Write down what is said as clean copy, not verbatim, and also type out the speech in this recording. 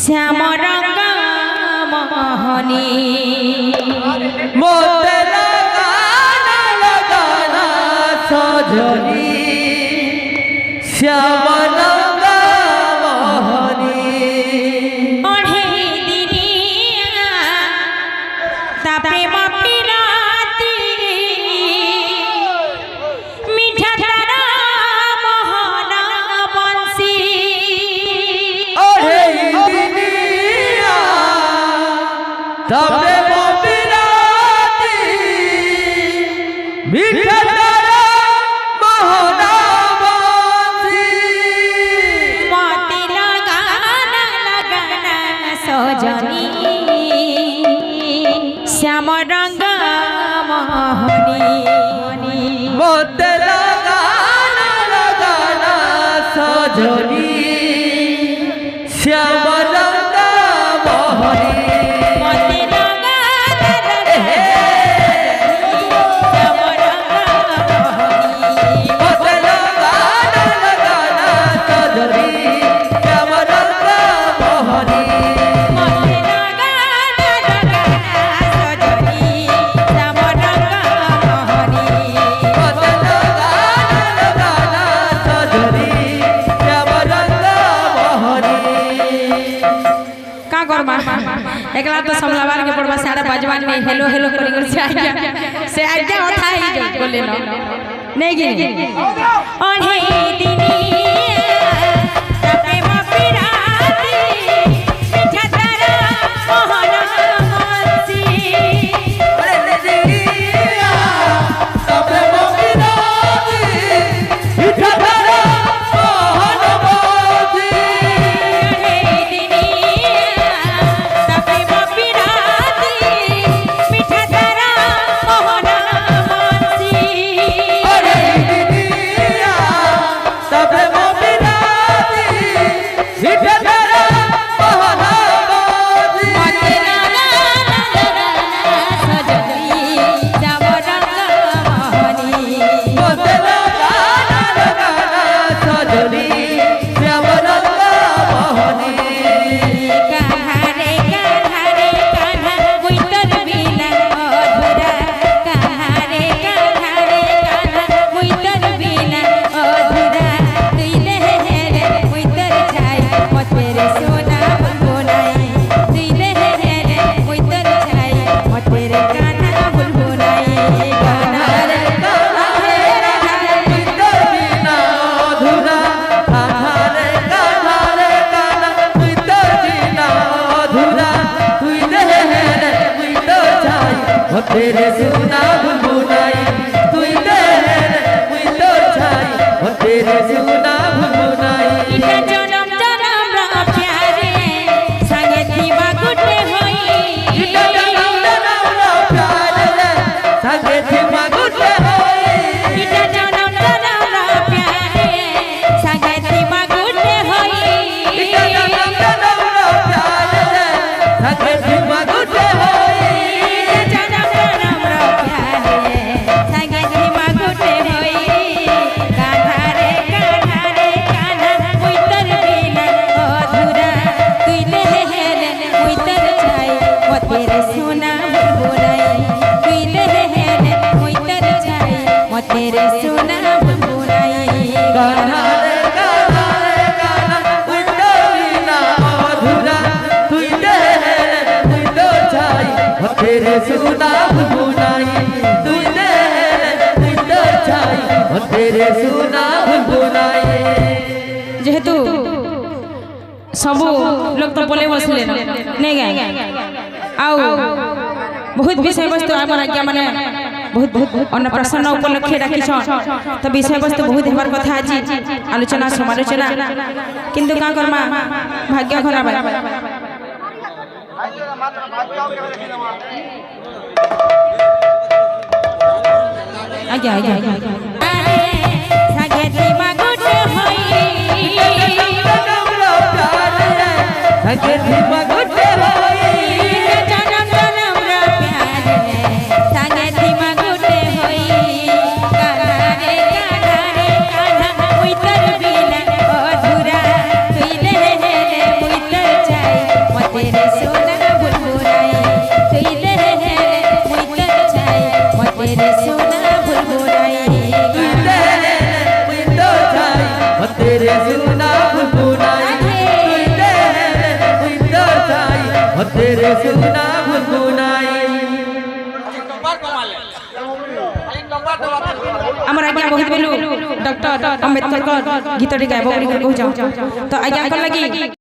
শ্যাম রঙ মোহনী মোতে লাগানা লাগানা সজনী শ্যাম রঙ মোহনী ওহে দিনিয়া তা প্রেম পিরাতি মিঠা তারা মোহন বংশী ওরে দিনিয়া তবে মবিরাতি মিঠা তারা মোহনা বংশী মতে লাগানা লাগানা সজনী শ্যাম রঙ মোহনী মোতে লাগানা লাগানা সজনী শ্যাম রঙ মোহনী মতে লাগানা লাগানা শ্যাম রঙ মোহনী মোতে লাগানা লাগানা সজনী শ্যাম রঙ মোহনী মতে লাগানা লাগানা সজনী শ্যাম রঙ মোহনী মোতে লাগানা লাগানা সজনী শ্যাম রঙ মোহনী का करबा एकला तो समलावार के पड़बा सारा बजवान में हेलो हेलो करी कर से आज्ञा उठा ही जो बोले न नहीं गिनी ओढ़े दिनिया प्रेम पिराती मिठा तारा मोहन बंसी अरे दिनिया तबे मबिराती मिठा तारा मोहन बंसी ओढ़े दिनिया प्रेम पिराती मिठा तारा मोहन बंसी अरे दिनिया तबे मबिराती मिठा तारा मोहन बंसी मते लागाना लागाना सजनी श्याम रंग मोहनी मोते लागाना लागाना सजनी श्याम रंग मोहनी कान्हारे कान्हारे कान्हा मुइतर बिना अधूरा कान्हारे कान्हारे कान्हा मुइतर बिना अधूरा तुइले हेरे मुइतर छाई मते रे सोना बुलबुनाई तुइले हेरे मुइतर छाई मते रे कान्हा बुलबुनाई कान्हारे कान्हारे कान्हारे मितर बिना अधूरा कान्हारे कान्हारे कान्हा मितर बिना अधूरा तुई दे रे मितर छाई ओ तेरे सुना बुलबुनाई तुई दे रे मितर छाई ओ तेरे सुना बुलबुनाई इटा जनम जनम रा प्यारे संगे थीवा गुटे होई इटा जनम जनम रा प्यार रे संगे थीमा गुटे होई इटा जनम जनम रा प्यारे संगे थीवा गुटे होई इटा जनम जनम रा प्यार रे संगे थीमा गुटे होई जनम जनम रा प्यारे संगे थीवा गुटे होई कान्हारे कान्हारे कान्हा मुइतर बिना अधूरा तुइले हेले मुइतर छाई मते रे सोना बुलबुनाई तुइले हेले मुइतर छाई मते रे सोना बुलबुनाई कान्हारे कान्हारे कान्हा मितर बिना अधूरा तुई दे रे मितर छाई ओ तेरे सुना बुलबुनाई तुई दे रे मितर छाई ओ तेरे सुना बुलबुनाई जेहेतु सबू लोग तो बोले बसले नहीं गए आउ बहुत विषय वस्तु आम आज्ञा माने बहुत अन्नप्रसन्न उपलक्षे डाकिछ तो विषय वस्तु बहुत हेबार कथा आज आलोचना समालोचना किंतु का करमा भाग्य खराब आज्ञा आज्ञा सागे थीमा गुटे होई संगे थीमा गुटे होई जनम जनम रा प्यारे संगे थीमा गुटे होई कान्हारे कान्हारे कान्हा मुइतर बिना अधूरा तुइले हेले मुइतर তেরে সোনা ভুলবো নাই তুই দে হেলে মুই তোর চাই মই তেরে সোনা ভুলবো নাই তুই দে মুই তো চাই ও তেরে সোনা ভুলবো নাই তুই দে মুই তো চাই ও তেরে সোনা ভুলবো নাই আমার আজ্ঞা কহি দেলু ডক্টর আম্বেদকর গীতটি গাইব বলি কহু তো আজ্ঞা লাগি